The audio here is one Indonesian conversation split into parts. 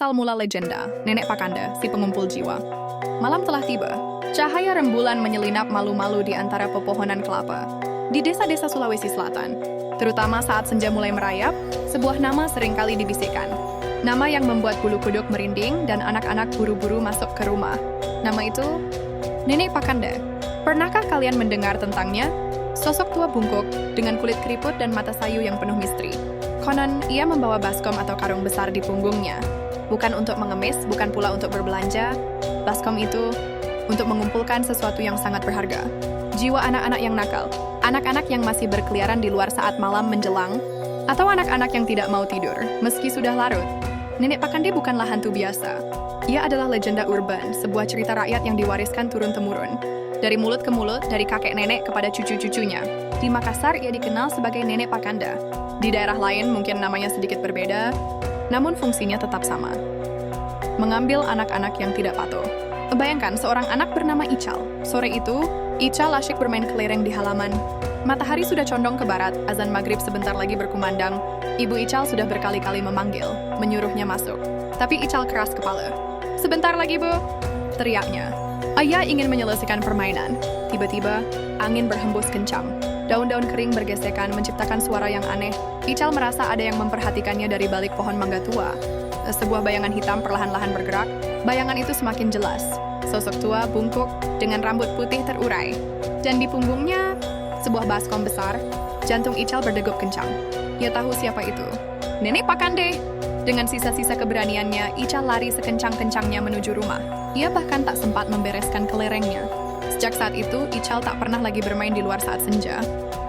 asal mula legenda, Nenek Pakanda, si pengumpul jiwa. Malam telah tiba. Cahaya rembulan menyelinap malu-malu di antara pepohonan kelapa. Di desa-desa Sulawesi Selatan, terutama saat senja mulai merayap, sebuah nama seringkali dibisikkan. Nama yang membuat bulu kuduk merinding dan anak-anak buru-buru masuk ke rumah. Nama itu, Nenek Pakanda. Pernahkah kalian mendengar tentangnya? Sosok tua bungkuk dengan kulit keriput dan mata sayu yang penuh misteri. Konon, ia membawa baskom atau karung besar di punggungnya. Bukan untuk mengemis, bukan pula untuk berbelanja. Baskom itu untuk mengumpulkan sesuatu yang sangat berharga. Jiwa anak-anak yang nakal, anak-anak yang masih berkeliaran di luar saat malam menjelang, atau anak-anak yang tidak mau tidur, meski sudah larut. Nenek Pakande bukanlah hantu biasa. Ia adalah legenda urban, sebuah cerita rakyat yang diwariskan turun-temurun. Dari mulut ke mulut, dari kakek nenek kepada cucu-cucunya. Di Makassar, ia dikenal sebagai Nenek Pakanda. Di daerah lain mungkin namanya sedikit berbeda, namun fungsinya tetap sama. Mengambil anak-anak yang tidak patuh. Bayangkan seorang anak bernama Ical. Sore itu, Ical asyik bermain kelereng di halaman. Matahari sudah condong ke barat, azan maghrib sebentar lagi berkumandang. Ibu Ical sudah berkali-kali memanggil, menyuruhnya masuk. Tapi Ical keras kepala. "Sebentar lagi, Bu," teriaknya. Ayah ingin menyelesaikan permainan. Tiba-tiba, angin berhembus kencang. Daun-daun kering bergesekan menciptakan suara yang aneh. Ical merasa ada yang memperhatikannya dari balik pohon mangga tua. Sebuah bayangan hitam perlahan-lahan bergerak. Bayangan itu semakin jelas. Sosok tua bungkuk dengan rambut putih terurai. Dan di punggungnya, sebuah baskom besar. Jantung Ical berdegup kencang. Ia tahu siapa itu. Nenek Pakande! Dengan sisa-sisa keberaniannya, Ical lari sekencang-kencangnya menuju rumah. Ia bahkan tak sempat membereskan kelerengnya. Sejak saat itu, Ical tak pernah lagi bermain di luar saat senja.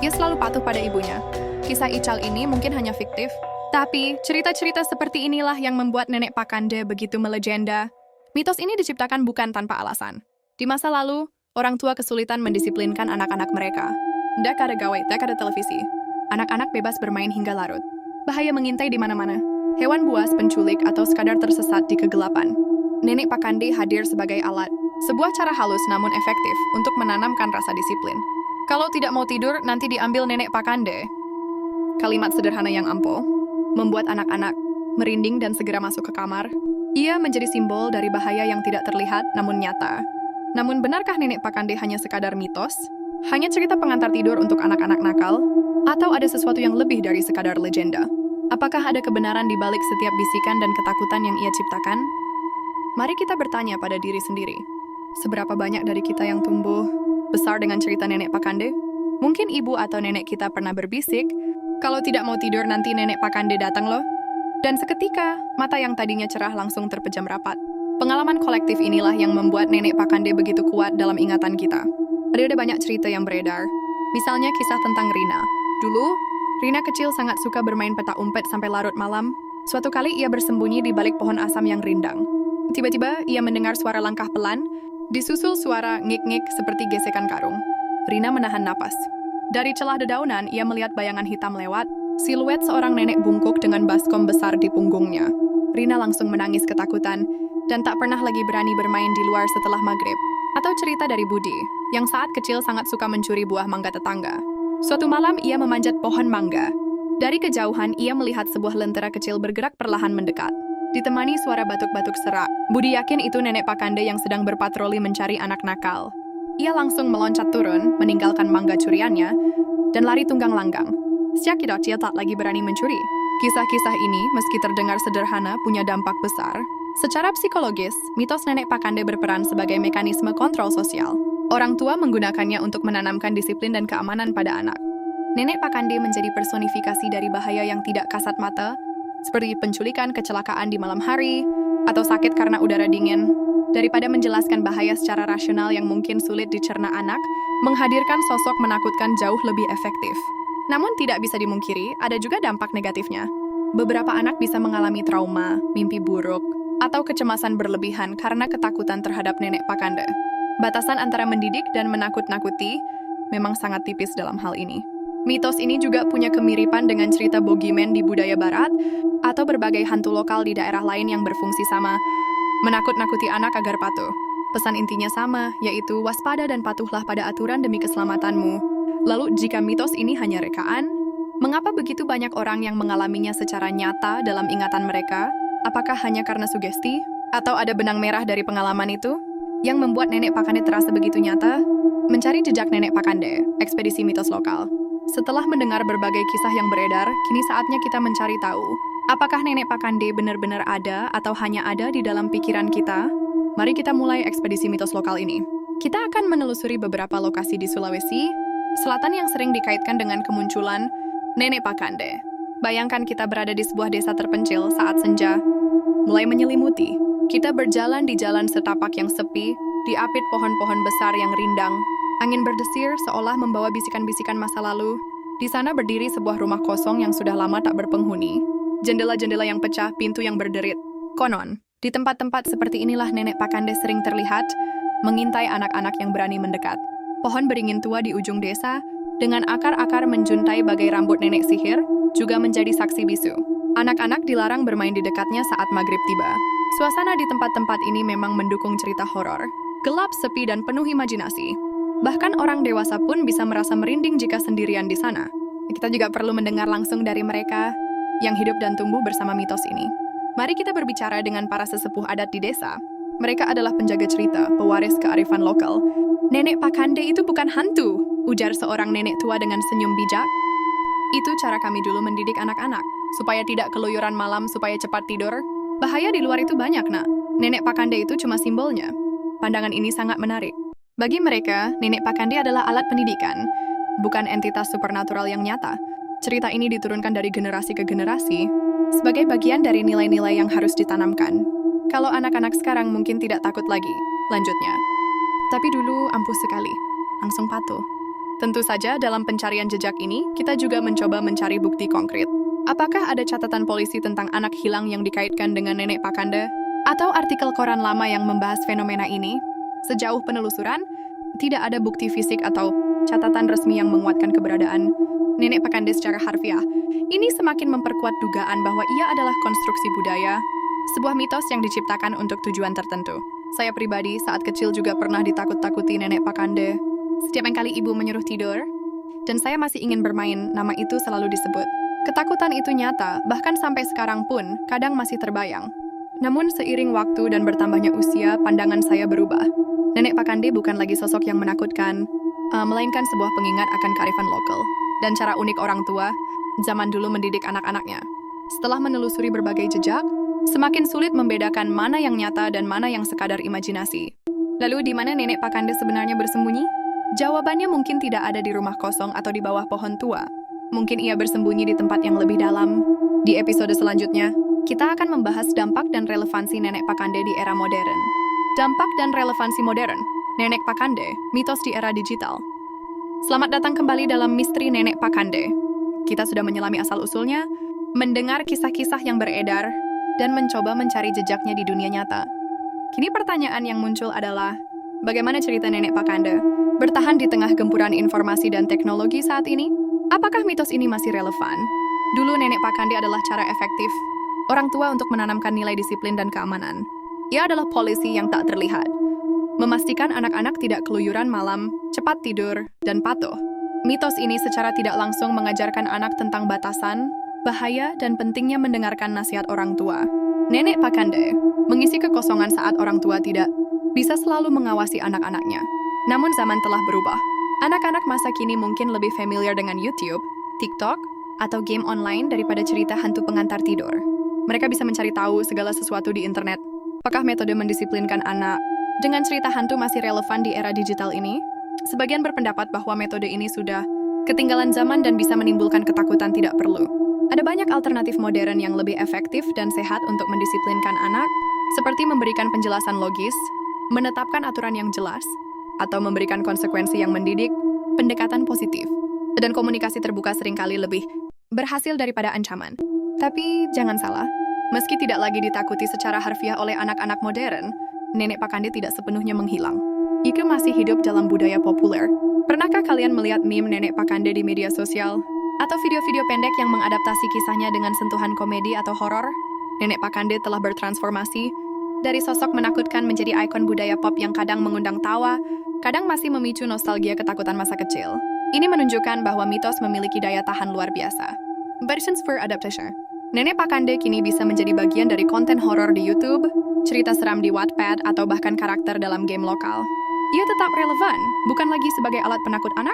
Ia selalu patuh pada ibunya. Kisah Ical ini mungkin hanya fiktif, tapi cerita-cerita seperti inilah yang membuat Nenek Pakande begitu melegenda. Mitos ini diciptakan bukan tanpa alasan. Di masa lalu, orang tua kesulitan mendisiplinkan anak-anak mereka. Tak ada gawe, tak ada televisi. Anak-anak bebas bermain hingga larut. Bahaya mengintai di mana-mana. Hewan buas, penculik, atau sekadar tersesat di kegelapan. Nenek Pakande hadir sebagai alat, sebuah cara halus namun efektif untuk menanamkan rasa disiplin. Kalau tidak mau tidur, nanti diambil Nenek Pakande. Kalimat sederhana yang ampuh, membuat anak-anak merinding dan segera masuk ke kamar. Ia menjadi simbol dari bahaya yang tidak terlihat namun nyata. Namun benarkah Nenek Pakande hanya sekadar mitos? Hanya cerita pengantar tidur untuk anak-anak nakal? Atau ada sesuatu yang lebih dari sekadar legenda? Apakah ada kebenaran di balik setiap bisikan dan ketakutan yang ia ciptakan? Mari kita bertanya pada diri sendiri. Seberapa banyak dari kita yang tumbuh besar dengan cerita Nenek Pakande? Mungkin ibu atau nenek kita pernah berbisik, "Kalau tidak mau tidur nanti Nenek Pakande datang loh." Dan seketika, mata yang tadinya cerah langsung terpejam rapat. Pengalaman kolektif inilah yang membuat Nenek Pakande begitu kuat dalam ingatan kita. Ada banyak cerita yang beredar. Misalnya kisah tentang Rina. Dulu, Rina kecil sangat suka bermain petak umpet sampai larut malam. Suatu kali ia bersembunyi di balik pohon asam yang rindang. Tiba-tiba ia mendengar suara langkah pelan, disusul suara ngik-ngik seperti gesekan karung. Rina menahan napas. Dari celah dedaunan, ia melihat bayangan hitam lewat, siluet seorang nenek bungkuk dengan baskom besar di punggungnya. Rina langsung menangis ketakutan, dan tak pernah lagi berani bermain di luar setelah maghrib. Atau cerita dari Budi, yang saat kecil sangat suka mencuri buah mangga tetangga. Suatu malam ia memanjat pohon mangga. Dari kejauhan ia melihat sebuah lentera kecil bergerak perlahan mendekat. Ditemani suara batuk-batuk serak, Budi yakin itu Nenek Pakande yang sedang berpatroli mencari anak nakal. Ia langsung meloncat turun, meninggalkan mangga curiannya, dan lari tunggang langgang. Sejak itu ia tak lagi berani mencuri. Kisah-kisah ini, meski terdengar sederhana, punya dampak besar. Secara psikologis, mitos Nenek Pakande berperan sebagai mekanisme kontrol sosial. Orang tua menggunakannya untuk menanamkan disiplin dan keamanan pada anak. Nenek Pakande menjadi personifikasi dari bahaya yang tidak kasat mata, seperti penculikan, kecelakaan di malam hari, atau sakit karena udara dingin. Daripada menjelaskan bahaya secara rasional yang mungkin sulit dicerna anak, menghadirkan sosok menakutkan jauh lebih efektif. Namun tidak bisa dimungkiri, ada juga dampak negatifnya. Beberapa anak bisa mengalami trauma, mimpi buruk, atau kecemasan berlebihan karena ketakutan terhadap Nenek Pakande. Batasan antara mendidik dan menakut-nakuti memang sangat tipis dalam hal ini. Mitos ini juga punya kemiripan dengan cerita boogeyman di budaya barat atau berbagai hantu lokal di daerah lain yang berfungsi sama, menakut-nakuti anak agar patuh. Pesan intinya sama, yaitu waspada dan patuhlah pada aturan demi keselamatanmu. Lalu jika mitos ini hanya rekaan, mengapa begitu banyak orang yang mengalaminya secara nyata dalam ingatan mereka? Apakah hanya karena sugesti? Atau ada benang merah dari pengalaman itu yang membuat Nenek Pakande terasa begitu nyata? Mencari jejak Nenek Pakande, ekspedisi mitos lokal. Setelah mendengar berbagai kisah yang beredar, kini saatnya kita mencari tahu, apakah Nenek Pakande benar-benar ada atau hanya ada di dalam pikiran kita? Mari kita mulai ekspedisi mitos lokal ini. Kita akan menelusuri beberapa lokasi di Sulawesi Selatan yang sering dikaitkan dengan kemunculan Nenek Pakande. Bayangkan kita berada di sebuah desa terpencil saat senja mulai menyelimuti. Kita berjalan di jalan setapak yang sepi, diapit pohon-pohon besar yang rindang. Angin berdesir seolah membawa bisikan-bisikan masa lalu. Di sana berdiri sebuah rumah kosong yang sudah lama tak berpenghuni. Jendela-jendela yang pecah, pintu yang berderit. Konon, di tempat-tempat seperti inilah Nenek Pakande sering terlihat, mengintai anak-anak yang berani mendekat. Pohon beringin tua di ujung desa, dengan akar-akar menjuntai bagai rambut nenek sihir, juga menjadi saksi bisu. Anak-anak dilarang bermain di dekatnya saat maghrib tiba. Suasana di tempat-tempat ini memang mendukung cerita horor. Gelap, sepi, dan penuh imajinasi. Bahkan orang dewasa pun bisa merasa merinding jika sendirian di sana. Kita juga perlu mendengar langsung dari mereka yang hidup dan tumbuh bersama mitos ini. Mari kita berbicara dengan para sesepuh adat di desa. Mereka adalah penjaga cerita, pewaris kearifan lokal. Nenek Pakande itu bukan hantu, ujar seorang nenek tua dengan senyum bijak. Itu cara kami dulu mendidik anak-anak, supaya tidak keluyuran malam, supaya cepat tidur. Bahaya di luar itu banyak, nak. Nenek Pakande itu cuma simbolnya. Pandangan ini sangat menarik. Bagi mereka, Nenek Pakande adalah alat pendidikan, bukan entitas supernatural yang nyata. Cerita ini diturunkan dari generasi ke generasi, sebagai bagian dari nilai-nilai yang harus ditanamkan. Kalau anak-anak sekarang mungkin tidak takut lagi, lanjutnya. Tapi dulu ampuh sekali, langsung patuh. Tentu saja dalam pencarian jejak ini, kita juga mencoba mencari bukti konkret. Apakah ada catatan polisi tentang anak hilang yang dikaitkan dengan Nenek Pakande? Atau artikel koran lama yang membahas fenomena ini? Sejauh penelusuran, tidak ada bukti fisik atau catatan resmi yang menguatkan keberadaan Nenek Pakande secara harfiah. Ini semakin memperkuat dugaan bahwa ia adalah konstruksi budaya, sebuah mitos yang diciptakan untuk tujuan tertentu. Saya pribadi saat kecil juga pernah ditakut-takuti Nenek Pakande. Setiap kali ibu menyuruh tidur, dan saya masih ingin bermain, nama itu selalu disebut. Ketakutan itu nyata, bahkan sampai sekarang pun, kadang masih terbayang. Namun seiring waktu dan bertambahnya usia, pandangan saya berubah. Nenek Pakande bukan lagi sosok yang menakutkan, melainkan sebuah pengingat akan kearifan lokal dan cara unik orang tua zaman dulu mendidik anak-anaknya. Setelah menelusuri berbagai jejak, semakin sulit membedakan mana yang nyata dan mana yang sekadar imajinasi. Lalu di mana Nenek Pakande sebenarnya bersembunyi? Jawabannya mungkin tidak ada di rumah kosong atau di bawah pohon tua. Mungkin ia bersembunyi di tempat yang lebih dalam. Di episode selanjutnya, kita akan membahas dampak dan relevansi Nenek Pakande di era modern. Dampak dan relevansi modern. Nenek Pakande, mitos di era digital. Selamat datang kembali dalam misteri Nenek Pakande. Kita sudah menyelami asal-usulnya, mendengar kisah-kisah yang beredar, dan mencoba mencari jejaknya di dunia nyata. Kini pertanyaan yang muncul adalah, bagaimana cerita Nenek Pakande bertahan di tengah gempuran informasi dan teknologi saat ini? Apakah mitos ini masih relevan? Dulu Nenek Pakande adalah cara efektif orang tua untuk menanamkan nilai disiplin dan keamanan. Ia adalah polisi yang tak terlihat, memastikan anak-anak tidak keluyuran malam, cepat tidur, dan patuh. Mitos ini secara tidak langsung mengajarkan anak tentang batasan, bahaya, dan pentingnya mendengarkan nasihat orang tua. Nenek Pakande mengisi kekosongan saat orang tua tidak bisa selalu mengawasi anak-anaknya. Namun zaman telah berubah. Anak-anak masa kini mungkin lebih familiar dengan YouTube, TikTok, atau game online daripada cerita hantu pengantar tidur. Mereka bisa mencari tahu segala sesuatu di internet. Apakah metode mendisiplinkan anak dengan cerita hantu masih relevan di era digital ini? Sebagian berpendapat bahwa metode ini sudah ketinggalan zaman dan bisa menimbulkan ketakutan tidak perlu. Ada banyak alternatif modern yang lebih efektif dan sehat untuk mendisiplinkan anak, seperti memberikan penjelasan logis, menetapkan aturan yang jelas, atau memberikan konsekuensi yang mendidik, pendekatan positif, dan komunikasi terbuka seringkali lebih berhasil daripada ancaman. Tapi jangan salah, meski tidak lagi ditakuti secara harfiah oleh anak-anak modern, Nenek Pakande tidak sepenuhnya menghilang. Ia masih hidup dalam budaya populer. Pernahkah kalian melihat meme Nenek Pakande di media sosial? Atau video-video pendek yang mengadaptasi kisahnya dengan sentuhan komedi atau horor? Nenek Pakande telah bertransformasi dari sosok menakutkan menjadi ikon budaya pop yang kadang mengundang tawa, kadang masih memicu nostalgia ketakutan masa kecil. Ini menunjukkan bahwa mitos memiliki daya tahan luar biasa. Versions for adaptation. Nenek Pakande kini bisa menjadi bagian dari konten horor di YouTube, cerita seram di Wattpad, atau bahkan karakter dalam game lokal. Ia tetap relevan, bukan lagi sebagai alat penakut anak,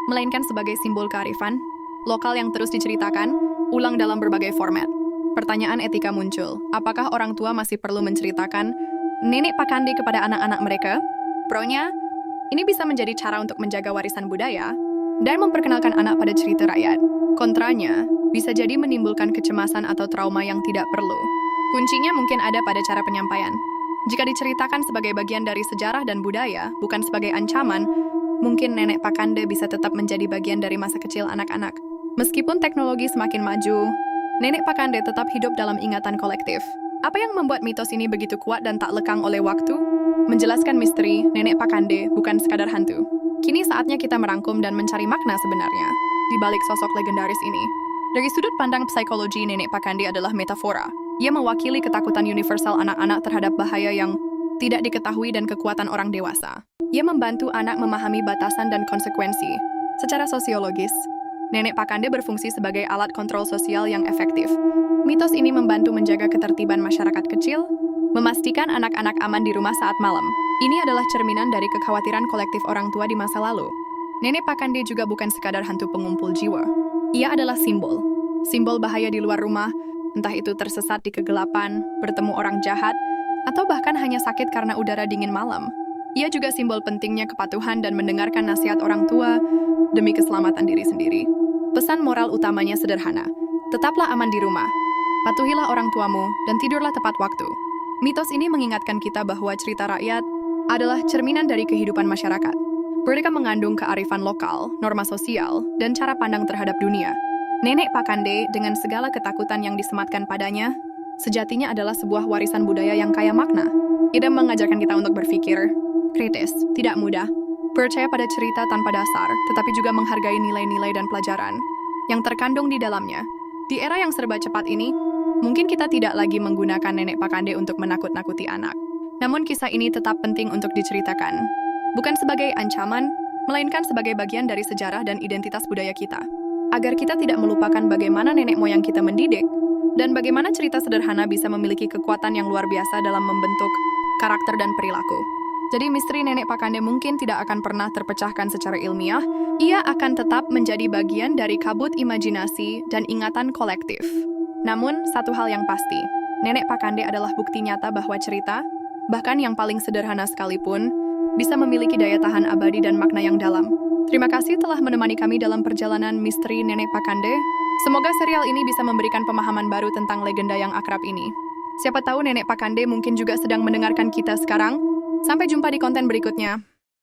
melainkan sebagai simbol kearifan lokal yang terus diceritakan, ulang dalam berbagai format. Pertanyaan etika muncul, apakah orang tua masih perlu menceritakan Nenek Pakande kepada anak-anak mereka? Pro-nya, ini bisa menjadi cara untuk menjaga warisan budaya dan memperkenalkan anak pada cerita rakyat. Kontranya, bisa jadi menimbulkan kecemasan atau trauma yang tidak perlu. Kuncinya mungkin ada pada cara penyampaian. Jika diceritakan sebagai bagian dari sejarah dan budaya, bukan sebagai ancaman, mungkin Nenek Pakande bisa tetap menjadi bagian dari masa kecil anak-anak. Meskipun teknologi semakin maju, Nenek Pakande tetap hidup dalam ingatan kolektif. Apa yang membuat mitos ini begitu kuat dan tak lekang oleh waktu? Menjelaskan misteri, Nenek Pakande bukan sekadar hantu. Kini saatnya kita merangkum dan mencari makna sebenarnya di balik sosok legendaris ini. Dari sudut pandang psikologi, Nenek Pakande adalah metafora. Ia mewakili ketakutan universal anak-anak terhadap bahaya yang tidak diketahui dan kekuatan orang dewasa. Ia membantu anak memahami batasan dan konsekuensi. Secara sosiologis, Nenek Pakande berfungsi sebagai alat kontrol sosial yang efektif. Mitos ini membantu menjaga ketertiban masyarakat kecil, memastikan anak-anak aman di rumah saat malam. Ini adalah cerminan dari kekhawatiran kolektif orang tua di masa lalu. Nenek Pakande juga bukan sekadar hantu pengumpul jiwa. Ia adalah simbol bahaya di luar rumah, entah itu tersesat di kegelapan, bertemu orang jahat, atau bahkan hanya sakit karena udara dingin malam. Ia juga simbol pentingnya kepatuhan dan mendengarkan nasihat orang tua demi keselamatan diri sendiri. Pesan moral utamanya sederhana, tetaplah aman di rumah, patuhilah orang tuamu, dan tidurlah tepat waktu. Mitos ini mengingatkan kita bahwa cerita rakyat adalah cerminan dari kehidupan masyarakat. Mereka mengandung kearifan lokal, norma sosial, dan cara pandang terhadap dunia. Nenek Pakande, dengan segala ketakutan yang disematkan padanya, sejatinya adalah sebuah warisan budaya yang kaya makna. Ia mengajarkan kita untuk berpikir kritis, tidak mudah, percaya pada cerita tanpa dasar, tetapi juga menghargai nilai-nilai dan pelajaran yang terkandung di dalamnya. Di era yang serba cepat ini, mungkin kita tidak lagi menggunakan Nenek Pakande untuk menakut-nakuti anak. Namun kisah ini tetap penting untuk diceritakan. Bukan sebagai ancaman, melainkan sebagai bagian dari sejarah dan identitas budaya kita. Agar kita tidak melupakan bagaimana nenek moyang kita mendidik, dan bagaimana cerita sederhana bisa memiliki kekuatan yang luar biasa dalam membentuk karakter dan perilaku. Jadi misteri Nenek Pakande mungkin tidak akan pernah terpecahkan secara ilmiah, ia akan tetap menjadi bagian dari kabut imajinasi dan ingatan kolektif. Namun, satu hal yang pasti, Nenek Pakande adalah bukti nyata bahwa cerita, bahkan yang paling sederhana sekalipun, bisa memiliki daya tahan abadi dan makna yang dalam. Terima kasih telah menemani kami dalam perjalanan misteri Nenek Pakande. Semoga serial ini bisa memberikan pemahaman baru tentang legenda yang akrab ini. Siapa tahu Nenek Pakande mungkin juga sedang mendengarkan kita sekarang. Sampai jumpa di konten berikutnya.